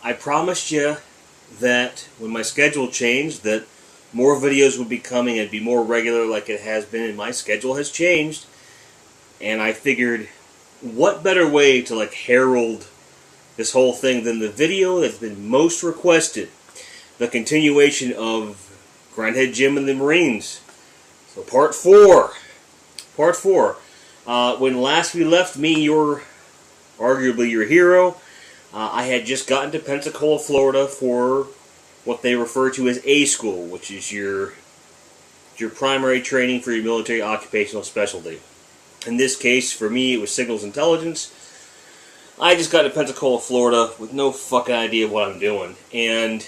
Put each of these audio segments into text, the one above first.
I promised you that when my schedule changed, that more videos would be coming and be more regular like it has been, and my schedule has changed. And I figured, what better way to like herald this whole thing than the video that's been most requested, the continuation of Grindhead Jim and the Marines. So part 4. Part 4. When last we left me, arguably your hero, I had just gotten to Pensacola, Florida for what they refer to as A School, which is your primary training for your military occupational specialty. In this case, for me, it was signals intelligence. I just got to Pensacola, Florida with no fucking idea what I'm doing. And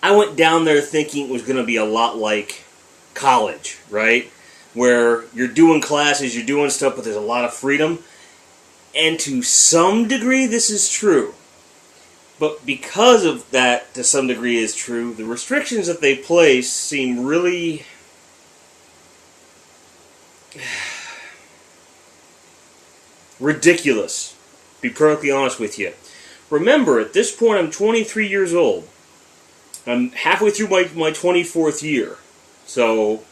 I went down there thinking it was going to be a lot like college, right? Where you're doing classes, you're doing stuff, but there's a lot of freedom. And to some degree, this is true. But because of that, to some degree, is true, the restrictions that they place seem really ridiculous, to be perfectly honest with you. Remember, at this point, I'm 23 years old. I'm halfway through my 24th year. So,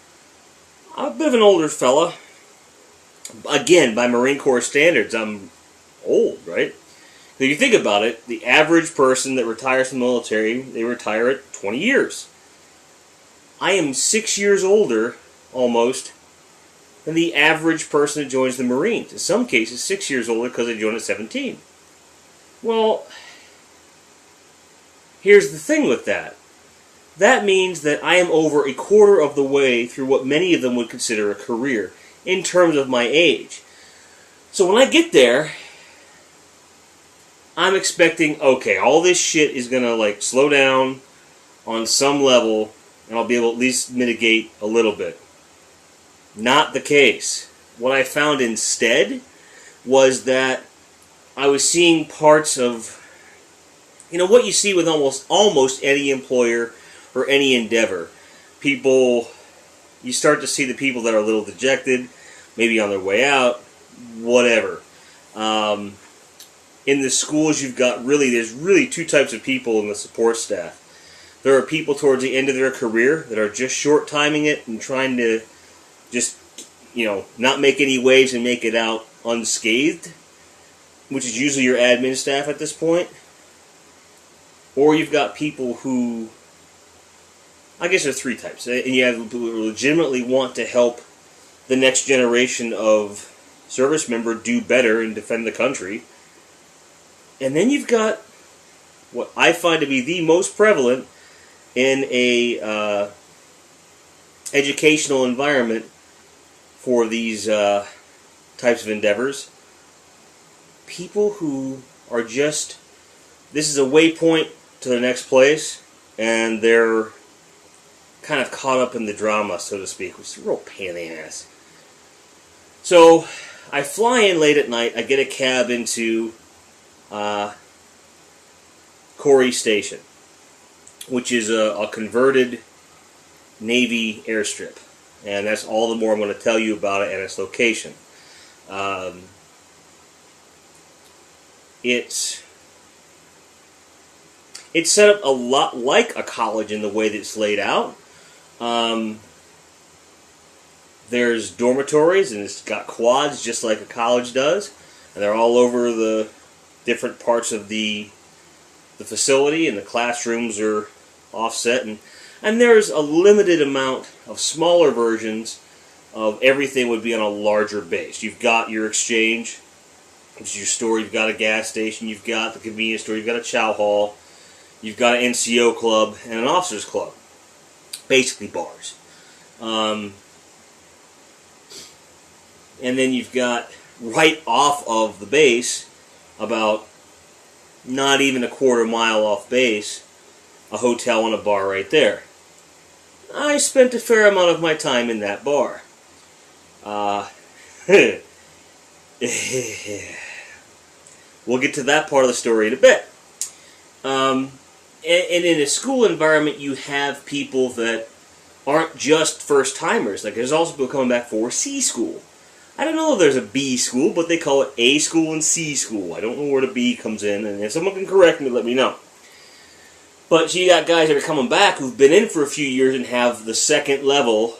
I'm a bit of an older fella. Again, by Marine Corps standards, I'm old, right? If you think about it, the average person that retires from the military, they retire at 20 years. I am 6 years older, almost, than the average person that joins the Marines. In some cases, 6 years older because they joined at 17. Well, here's the thing with that. That means that I am over a quarter of the way through what many of them would consider a career, in terms of my age. So when I get there, I'm expecting, okay, all this shit is going to like slow down on some level, and I'll be able to at least mitigate a little bit. Not the case. What I found instead was that I was seeing parts of, what you see with almost any employer or any endeavor. People, you start to see the people that are a little dejected, maybe on their way out, whatever. In the schools, there's really two types of people in the support staff. There are people towards the end of their career that are just short-timing it and trying to just, not make any waves and make it out unscathed, which is usually your admin staff at this point. Or you've got people who, I guess there's three types. And you have people who legitimately want to help the next generation of service member do better and defend the country. And then you've got what I find to be the most prevalent in a educational environment for these types of endeavors. People who are just, this is a waypoint to the next place, and they're kind of caught up in the drama, so to speak, which is a real pain in the ass. So, I fly in late at night, I get a cab into Corey Station, which is a converted Navy airstrip. And that's all the more I'm going to tell you about it and its location. It's set up a lot like a college in the way that it's laid out. There's dormitories, and it's got quads just like a college does. And they're all over the different parts of the facility, and the classrooms are offset. And there's a limited amount of smaller versions of everything would be on a larger base. You've got your exchange, which is your store. You've got a gas station. You've got the convenience store. You've got a chow hall. You've got an NCO club and an officers club. Basically bars. And then you've got, right off of the base, about not even a quarter mile off base, a hotel and a bar right there. I spent a fair amount of my time in that bar. We'll get to that part of the story in a bit. And in a school environment, you have people that aren't just first-timers. Like, there's also people coming back for C school. I don't know if there's a B school, but they call it A school and C school. I don't know where the B comes in, and if someone can correct me, let me know. But you got guys that are coming back who've been in for a few years and have the second level,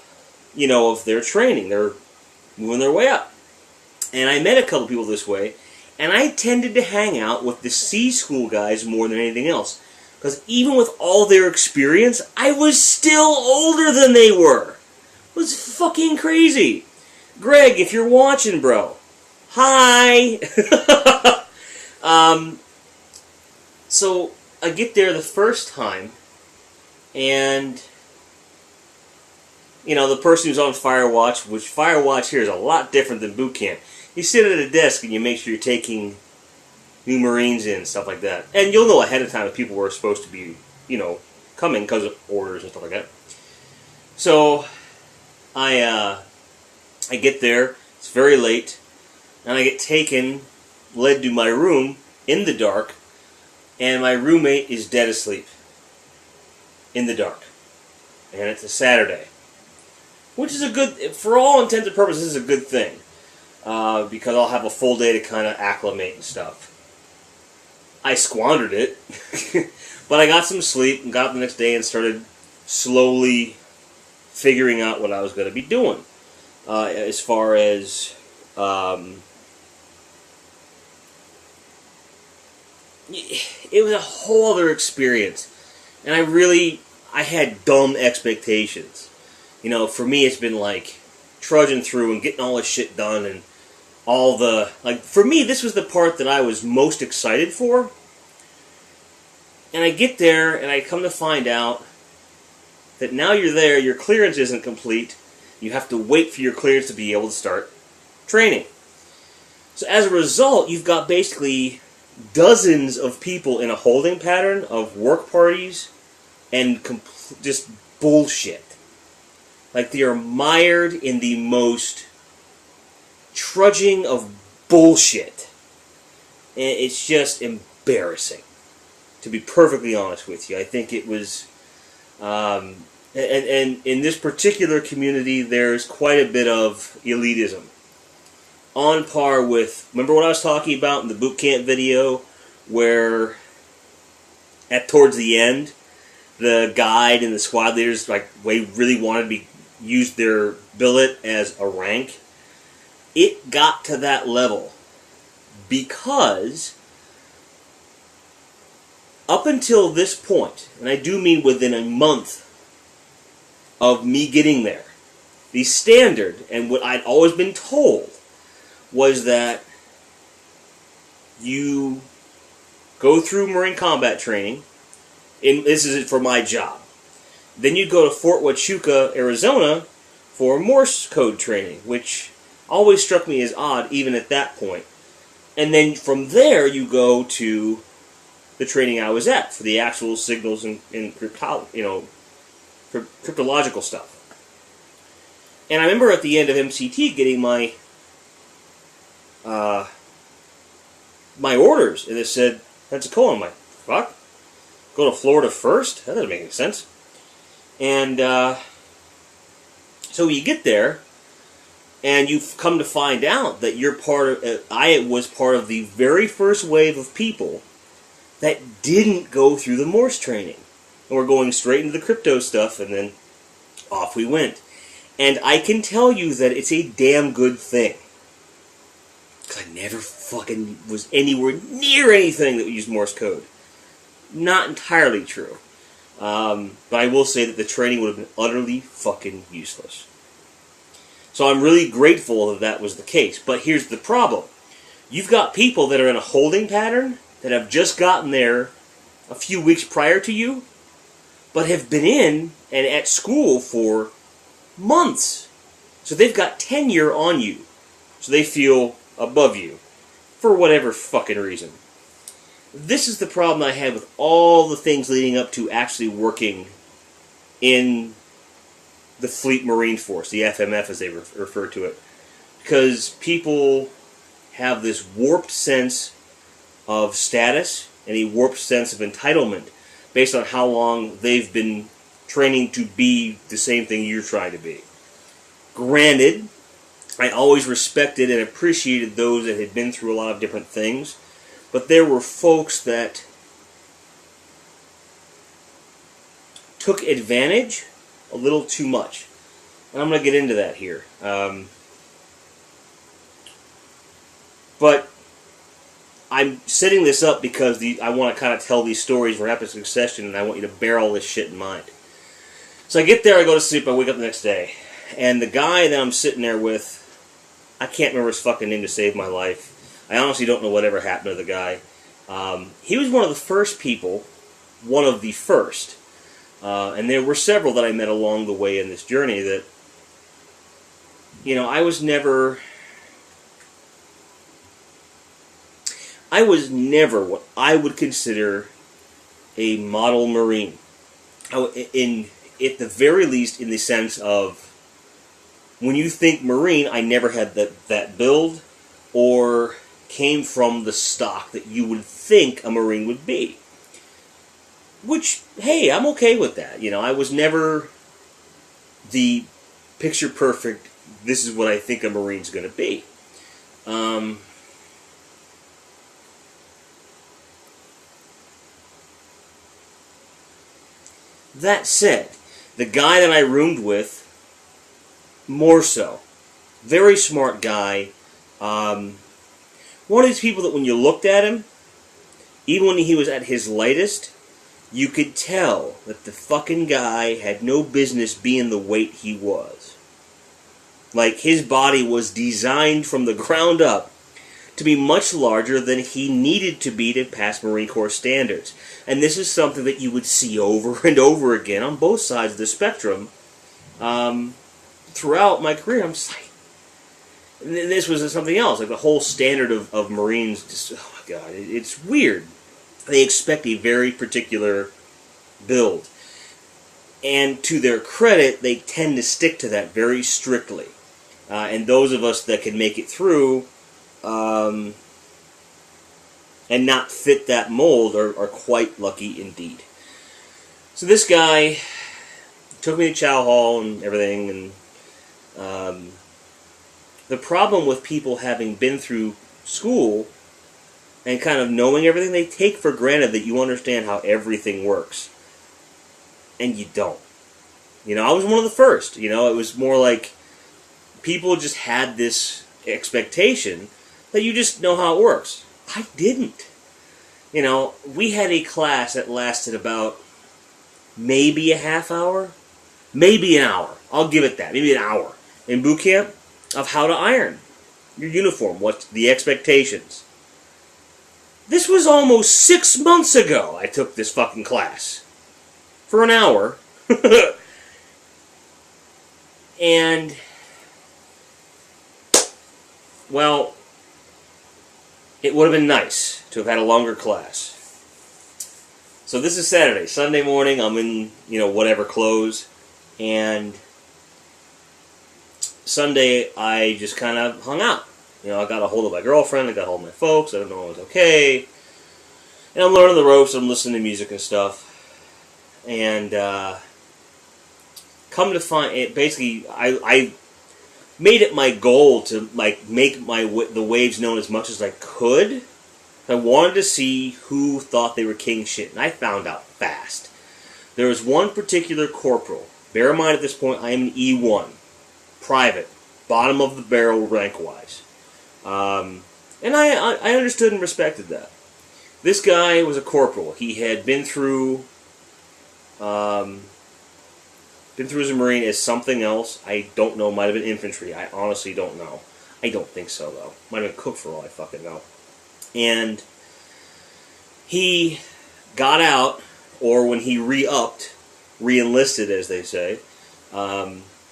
you know, of their training. They're moving their way up. And I met a couple people this way, and I tended to hang out with the C school guys more than anything else. Because even with all their experience, I was still older than they were. It was fucking crazy. Greg, if you're watching, bro, hi! So I get there the first time, and you know, the person who's on Firewatch, which Firewatch here is a lot different than boot camp. You sit at a desk and you make sure you're taking new Marines in, stuff like that. And you'll know ahead of time if people were supposed to be, you know, coming because of orders and stuff like that. So, I get there, it's very late, and I get led to my room in the dark, and my roommate is dead asleep. In the dark. And it's a Saturday. Which is a good, for all intents and purposes, is a good thing. Because I'll have a full day to kind of acclimate and stuff. I squandered it. But I got some sleep and got up the next day and started slowly figuring out what I was going to be doing. As far as it was a whole other experience. And I had dumb expectations. You know, for me it's been like trudging through and getting all this shit done and all the, like, for me this was the part that I was most excited for. And I get there and I come to find out that now you're there, your clearance isn't complete. You have to wait for your clearance to be able to start training. So as a result, you've got basically dozens of people in a holding pattern of work parties and just bullshit. Like, they are mired in the most trudging of bullshit. And it's just embarrassing, to be perfectly honest with you. I think it was... and in this particular community, there's quite a bit of elitism. On par with... Remember what I was talking about in the boot camp video? Where, towards the end, the guide and the squad leaders, like, they really wanted to use their billet as a rank. It got to that level because up until this point, and I do mean within a month of me getting there, the standard, and what I'd always been told, was that you go through Marine combat training, and this is for my job. Then you go to Fort Huachuca, Arizona, for Morse code training, which always struck me as odd, even at that point. And then from there, you go to the training I was at for the actual signals and cryptological stuff. And I remember at the end of MCT getting my my orders, and it said Pensacola. I'm like, fuck? Go to Florida first? That doesn't make any sense. And so you get there, and you've come to find out that you're part of... I was part of the very first wave of people that didn't go through the Morse training. And we're going straight into the crypto stuff, and then off we went. And I can tell you that it's a damn good thing. Because I never fucking was anywhere near anything that used Morse code. Not entirely true. But I will say that the training would have been utterly fucking useless. So I'm really grateful that that was the case. But here's the problem. You've got people that are in a holding pattern that have just gotten there a few weeks prior to you, but have been in and at school for months. So they've got tenure on you. So they feel above you. For whatever fucking reason. This is the problem I had with all the things leading up to actually working in the Fleet Marine Force, the FMF as they refer to it. Because people have this warped sense of status and a warped sense of entitlement based on how long they've been training to be the same thing you're trying to be. Granted, I always respected and appreciated those that had been through a lot of different things. But there were folks that took advantage a little too much. And I'm going to get into that here. But I'm setting this up because I want to kind of tell these stories in rapid succession, and I want you to bear all this shit in mind. So I get there, I go to sleep, I wake up the next day. And the guy that I'm sitting there with, I can't remember his fucking name to save my life. I honestly don't know whatever happened to the guy. He was one of the first people, one of the first. And there were several that I met along the way in this journey that, you know, I was never what I would consider a model Marine. At the very least, in the sense of, when you think Marine, I never had that build or came from the stock that you would think a Marine would be. Which, hey, I'm okay with that. You know, I was never the picture perfect, this is what I think a Marine's going to be. That said, the guy that I roomed with, more so. Very smart guy. One of these people that when you looked at him, even when he was at his lightest, you could tell that the fucking guy had no business being the weight he was. Like, his body was designed from the ground up to be much larger than he needed to be to pass Marine Corps standards. And this is something that you would see over and over again on both sides of the spectrum throughout my career. I'm just like, and this was something else, like the whole standard of Marines, just, oh my God, it's weird. They expect a very particular build. And to their credit, they tend to stick to that very strictly. And those of us that can make it through and not fit that mold are quite lucky indeed. So this guy took me to Chow Hall and everything, and the problem with people having been through school and kind of knowing everything, they take for granted that you understand how everything works. And you don't. You know, I was one of the first. You know, it was more like people just had this expectation that you just know how it works. I didn't. You know, we had a class that lasted about maybe a half hour, maybe an hour. I'll give it that. Maybe an hour in boot camp of how to iron your uniform. What's the expectations? This was almost 6 months ago I took this fucking class. For an hour. And, well, it would have been nice to have had a longer class. So this is Saturday. Sunday morning, I'm in, you know, whatever clothes. And Sunday, I just kind of hung out. You know, I got a hold of my girlfriend, I got a hold of my folks, I don't know if it was okay. And I'm learning the ropes, I'm listening to music and stuff. And come to find it, basically, I made it my goal to like make the waves known as much as I could. I wanted to see who thought they were king shit, and I found out fast. There was one particular corporal. Bear in mind at this point, I am an E1, private, bottom of the barrel rank-wise. And I understood and respected that. This guy was a corporal. He had been through as a Marine as something else. I don't know. Might have been infantry. I honestly don't know. I don't think so, though. Might have been cook for all I fucking know. And he got out, or when he re-upped, re-enlisted, as they say,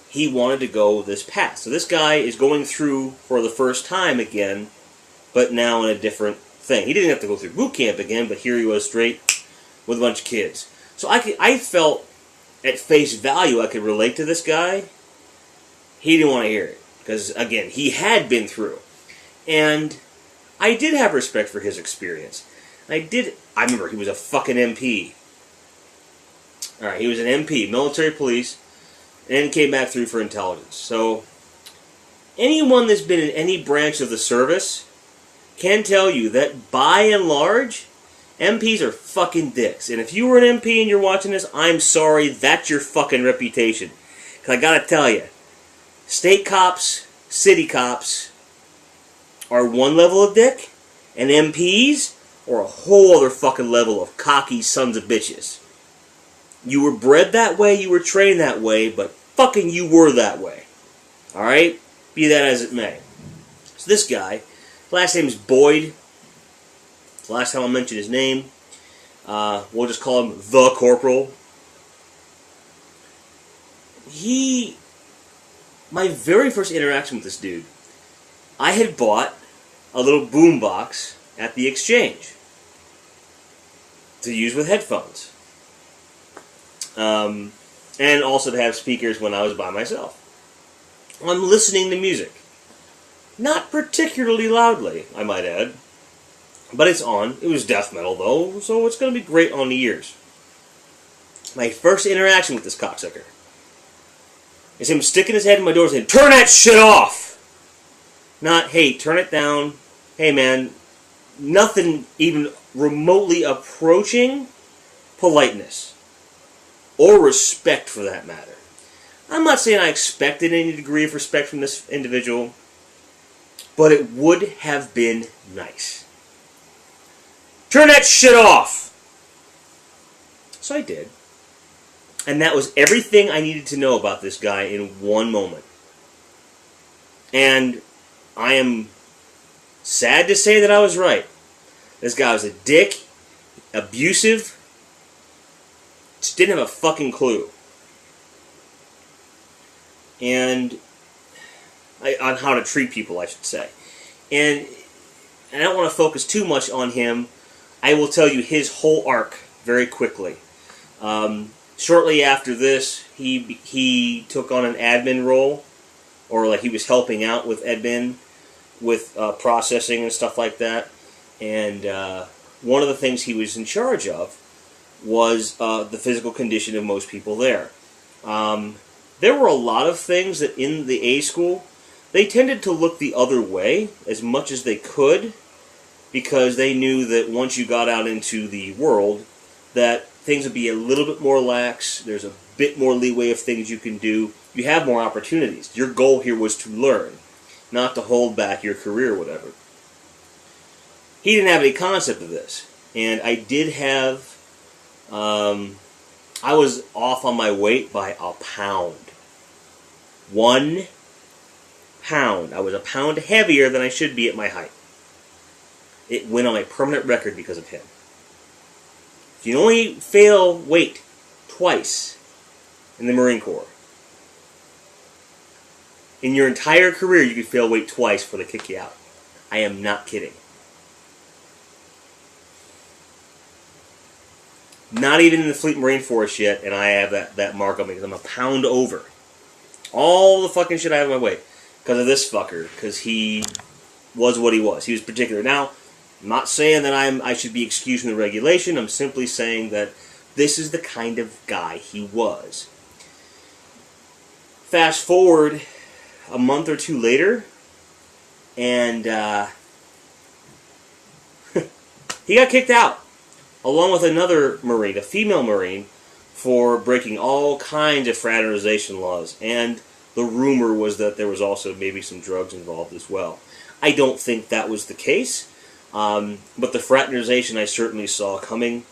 he wanted to go this path. So this guy is going through for the first time again, but now in a different thing. He didn't have to go through boot camp again, but here he was straight with a bunch of kids. So I felt at face value I could relate to this guy. He didn't want to hear it, because, again, he had been through. And I did have respect for his experience. I remember he was a fucking MP. Alright, he was an MP, military police, and came back through for intelligence. So, anyone that's been in any branch of the service can tell you that, by and large, MPs are fucking dicks. And if you were an MP and you're watching this, I'm sorry, that's your fucking reputation. Because I gotta tell you, state cops, city cops are one level of dick, and MPs are a whole other fucking level of cocky sons of bitches. You were bred that way, you were trained that way, but fucking you were that way. Alright? Be that as it may. So this guy, last name is Boyd. Last time I'll mention his name. We'll just call him The Corporal. My very first interaction with this dude, I had bought a little boombox at the exchange to use with headphones. And also to have speakers when I was by myself. I'm listening to music. Not particularly loudly, I might add. But it's on. It was death metal, though, so it's going to be great on the ears. My first interaction with this cocksucker is him sticking his head in my door saying, "Turn that shit off!" Not, "Hey, turn it down." Hey, man, nothing even remotely approaching politeness. Or respect, for that matter. I'm not saying I expected any degree of respect from this individual, but it would have been nice. Turn that shit off! So I did. And that was everything I needed to know about this guy in one moment. And I am sad to say that I was right. This guy was a dick, abusive, just didn't have a fucking clue. And on how to treat people, I should say. And I don't want to focus too much on him. I will tell you his whole arc very quickly. Shortly after this, he took on an admin role, or like he was helping out with admin, with processing and stuff like that. And one of the things he was in charge of was the physical condition of most people there. There were a lot of things that in the A school, they tended to look the other way as much as they could, because they knew that once you got out into the world, that things would be a little bit more lax, there's a bit more leeway of things you can do, you have more opportunities. Your goal here was to learn, not to hold back your career or whatever. He didn't have any concept of this, and I did have, I was off on my weight by a pound. 1 pound. I was a pound heavier than I should be at my height. It went on my permanent record because of him. If you only fail weight twice in the Marine Corps, in your entire career you could fail weight twice before they kick you out. I am not kidding. Not even in the Fleet Marine Force yet, and I have that mark on me because I'm a pound over. All the fucking shit I have in my weight because of this fucker, because he was what he was. He was particular. Now, I'm not saying that I should be excused from the regulation. I'm simply saying that this is the kind of guy he was. Fast forward a month or two later, and he got kicked out, along with another Marine, a female Marine, for breaking all kinds of fraternization laws. And the rumor was that there was also maybe some drugs involved as well. I don't think that was the case. But the fraternization I certainly saw coming,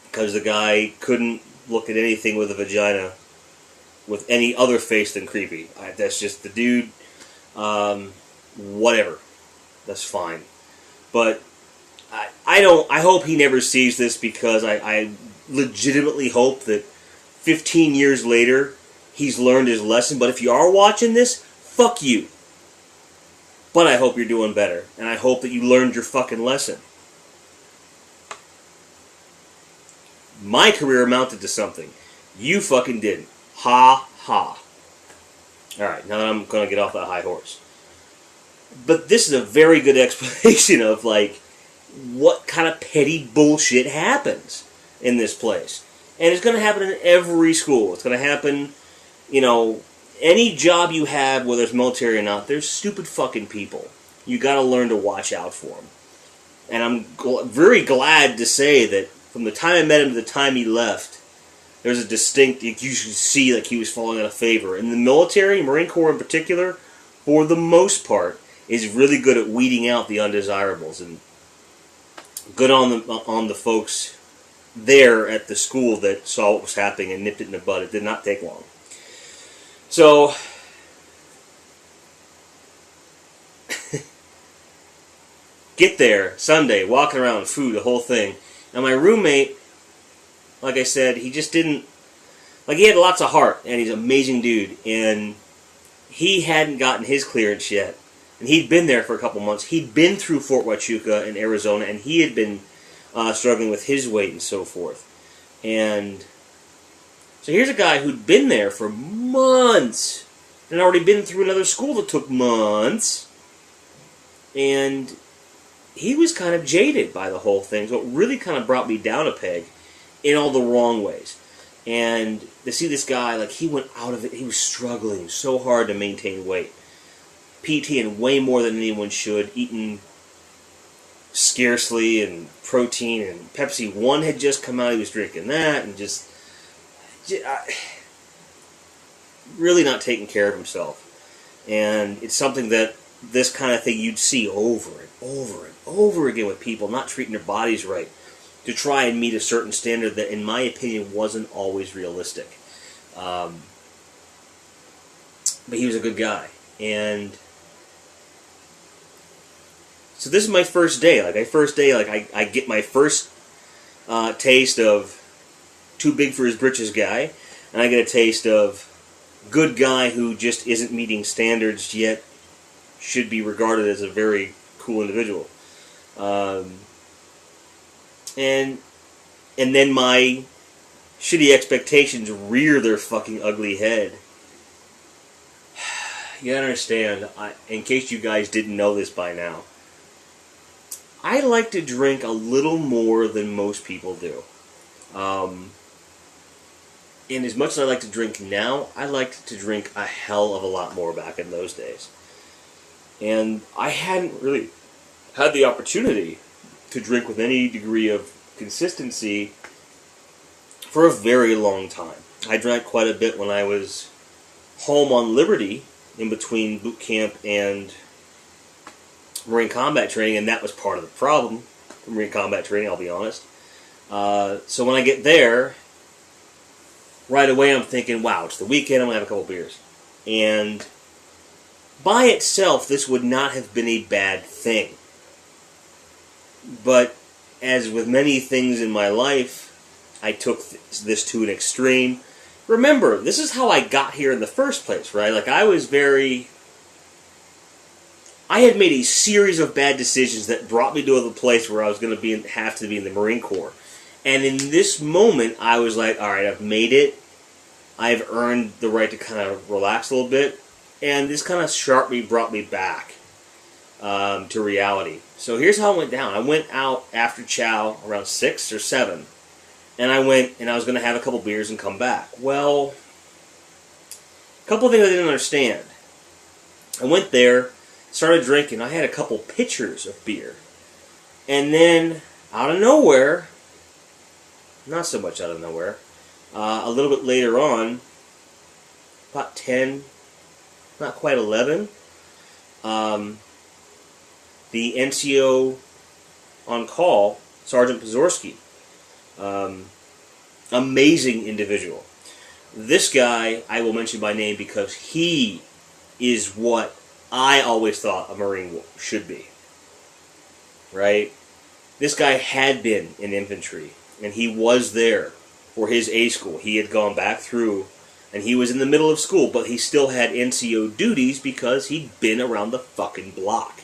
because the guy couldn't look at anything with a vagina with any other face than creepy. That's just the dude. Whatever. That's fine. But I hope he never sees this, because I legitimately hope that 15 years later he's learned his lesson. But if you are watching this, fuck you. But I hope you're doing better, and I hope that you learned your fucking lesson. My career amounted to something. You fucking didn't. Ha ha. Alright, now that I'm going to get off that high horse. But this is a very good explanation of, like, what kind of petty bullshit happens in this place. And it's going to happen in every school. It's going to happen, you know, any job you have, whether it's military or not, there's stupid fucking people. You got to learn to watch out for them. And I'm very glad to say that from the time I met him to the time he left, there's a distinct, you should see like he was falling out of favor. And the military, Marine Corps in particular, for the most part, is really good at weeding out the undesirables. And good on the folks there at the school that saw what was happening and nipped it in the bud. It did not take long. So, get there, Sunday, walking around, food, the whole thing. Now my roommate, like I said, he just didn't, like he had lots of heart, and he's an amazing dude, and he hadn't gotten his clearance yet. And he'd been there for a couple months. He'd been through Fort Huachuca in Arizona, and he had been struggling with his weight and so forth. And so here's a guy who'd been there for months, and already been through another school that took months, and he was kind of jaded by the whole thing, so it really kind of brought me down a peg in all the wrong ways. And to see this guy, like, he went out of it, he was struggling so hard to maintain weight. PTing way more than anyone should, eating scarcely, and protein, and Pepsi 1 had just come out, he was drinking that, and just really not taking care of himself. And it's something that this kind of thing you'd see over and over and over again with people not treating their bodies right to try and meet a certain standard that, in my opinion, wasn't always realistic. But he was a good guy. And so this is my first day. I get my first taste of too big for his britches guy, and I get a taste of good guy who just isn't meeting standards yet should be regarded as a very cool individual. And then my shitty expectations rear their fucking ugly head. You gotta understand, in case you guys didn't know this by now, I like to drink a little more than most people do. And as much as I like to drink now, I liked to drink a hell of a lot more back in those days. And I hadn't really had the opportunity to drink with any degree of consistency for a very long time. I drank quite a bit when I was home on Liberty, in between boot camp and Marine combat training, and that was part of the problem for Marine combat training, I'll be honest. So when I get there, right away I'm thinking, wow, it's the weekend, I'm going to have a couple beers. And by itself, this would not have been a bad thing. But as with many things in my life, I took this to an extreme. Remember, this is how I got here in the first place, right? Like, I had made a series of bad decisions that brought me to the place where I was going to have to be in the Marine Corps. And in this moment, I was like, all right, I've made it. I've earned the right to kind of relax a little bit. And this kind of sharply brought me back to reality. So here's how it went down. I went out after chow around 6 or 7. And I went and I was going to have a couple beers and come back. Well, a couple of things I didn't understand. I went there, started drinking. I had a couple pitchers of beer. And then, out of nowhere, not so much out of nowhere, a little bit later on, about 10, not quite 11, the NCO on call, Sergeant Pazorski, amazing individual. This guy I will mention by name because he is what I always thought a Marine should be. Right? This guy had been in infantry, and he was there for his A school. He had gone back through, and he was in the middle of school, but he still had NCO duties because he'd been around the fucking block.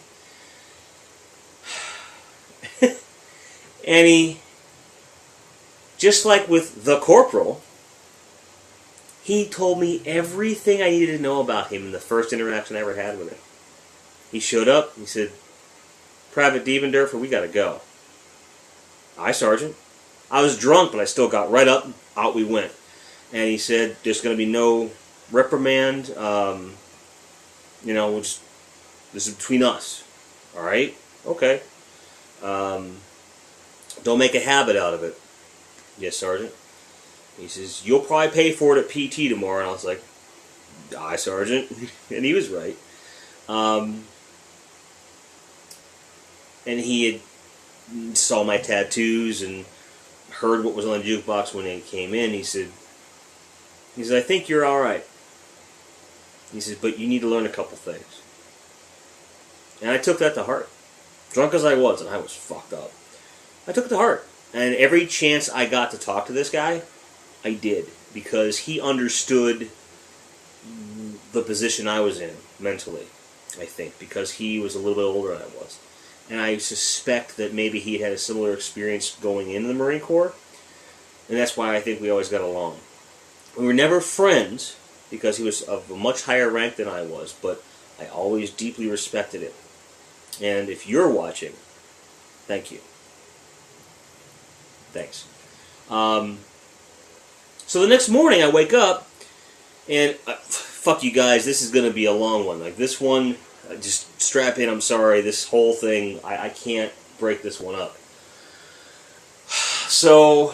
And he, just like with the corporal, he told me everything I needed to know about him in the first interaction I ever had with him. He showed up, he said, "Private Devendorfer, we gotta go." "Aye, Sergeant." I was drunk, but I still got right up, out we went. And he said, "There's going to be no reprimand. This is between us. All right? Okay. Don't make a habit out of it. Yes, Sergeant. He says, you'll probably pay for it at PT tomorrow. And I was like, aye, Sergeant. And he was right. And he had saw my tattoos and heard what was on the jukebox when he came in. He said, I think you're all right. He said, but you need to learn a couple things. And I took that to heart. Drunk as I was, and I was fucked up. I took it to heart. And every chance I got to talk to this guy, I did. Because he understood the position I was in mentally, I think. Because he was a little bit older than I was. And I suspect that maybe he had a similar experience going into the Marine Corps. And that's why I think we always got along. We were never friends, because he was of a much higher rank than I was, but I always deeply respected him. And if you're watching, thank you. Thanks. So the next morning I wake up, and fuck you guys, this is going to be a long one. Like this one, just strap in, I'm sorry, this whole thing, I can't break this one up. So,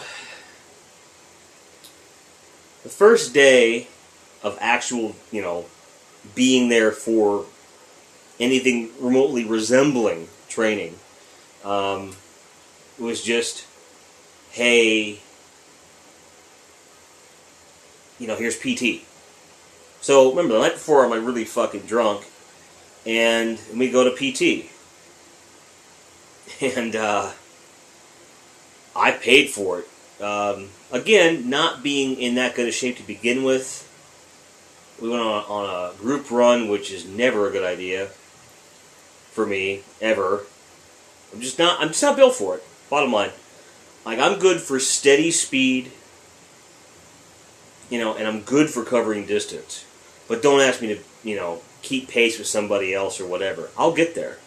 the first day of actual, being there for anything remotely resembling training, was just, hey, here's PT. So, remember, the night before I'm like really fucking drunk, and we go to PT. And, I paid for it. Again, not being in that good a shape to begin with. We went on a group run, which is never a good idea for me, ever. I'm just not built for it. Bottom line. Like, I'm good for steady speed, and I'm good for covering distance. But don't ask me to, keep pace with somebody else or whatever. I'll get there.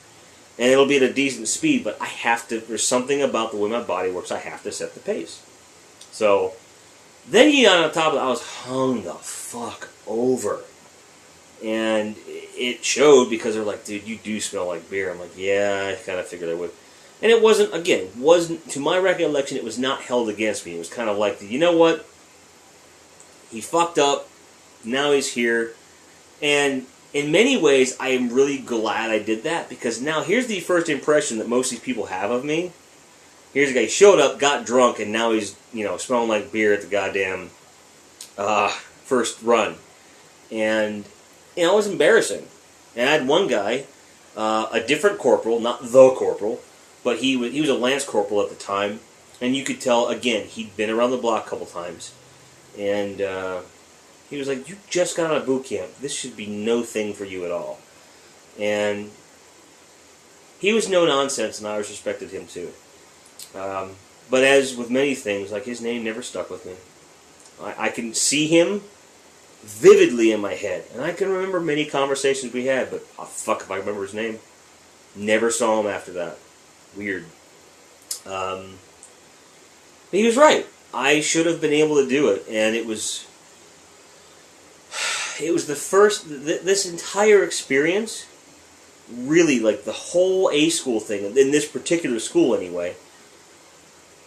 And it'll be at a decent speed, but I have to, there's something about the way my body works, I have to set the pace. So, then on top of that, I was hung the fuck over. And it showed because they're like, dude, you do smell like beer. I'm like, yeah, I kind of figured I would. And it wasn't, to my recollection, it was not held against me. It was kind of like, you know what? He fucked up, now he's here, and in many ways, I am really glad I did that, because now here's the first impression that most of these people have of me. Here's a guy who showed up, got drunk, and now he's, smelling like beer at the goddamn first run. And, it was embarrassing. And I had one guy, a different corporal, not the corporal, but he was a lance corporal at the time, and you could tell, again, he'd been around the block a couple times. And, he was like, you just got out of boot camp. This should be no thing for you at all. And he was no nonsense, and I always respected him too. But as with many things, like his name never stuck with me. I can see him vividly in my head. And I can remember many conversations we had, but fuck if I remember his name. Never saw him after that. Weird. He was right. I should have been able to do it, and it was the first, this entire experience, really, like the whole A-school thing, in this particular school anyway,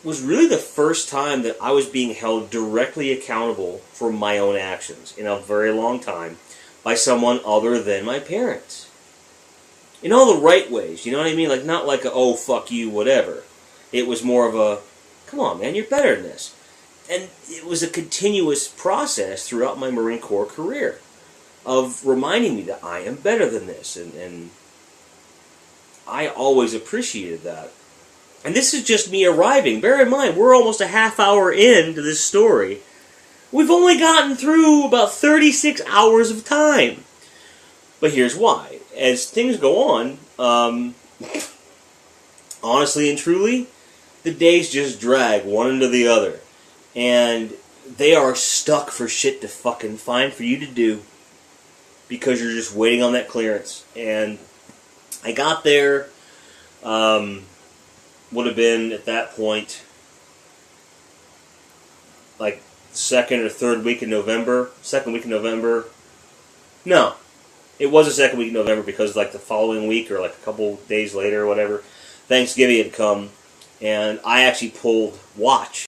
was really the first time that I was being held directly accountable for my own actions in a very long time by someone other than my parents. In all the right ways, you know what I mean? Like, not like a, oh, fuck you, whatever. It was more of a, come on, man, you're better than this. And it was a continuous process throughout my Marine Corps career of reminding me that I am better than this. And I always appreciated that. And this is just me arriving. Bear in mind, we're almost a half hour into this story. We've only gotten through about 36 hours of time. But here's why. As things go on, honestly and truly, the days just drag one into the other. And they are stuck for shit to fucking find for you to do. Because you're just waiting on that clearance. And I got there, would have been, at that point, like second or third week in November. Second week in November. No. It was the second week in November because like the following week or like a couple days later or whatever, Thanksgiving had come, and I actually pulled watch.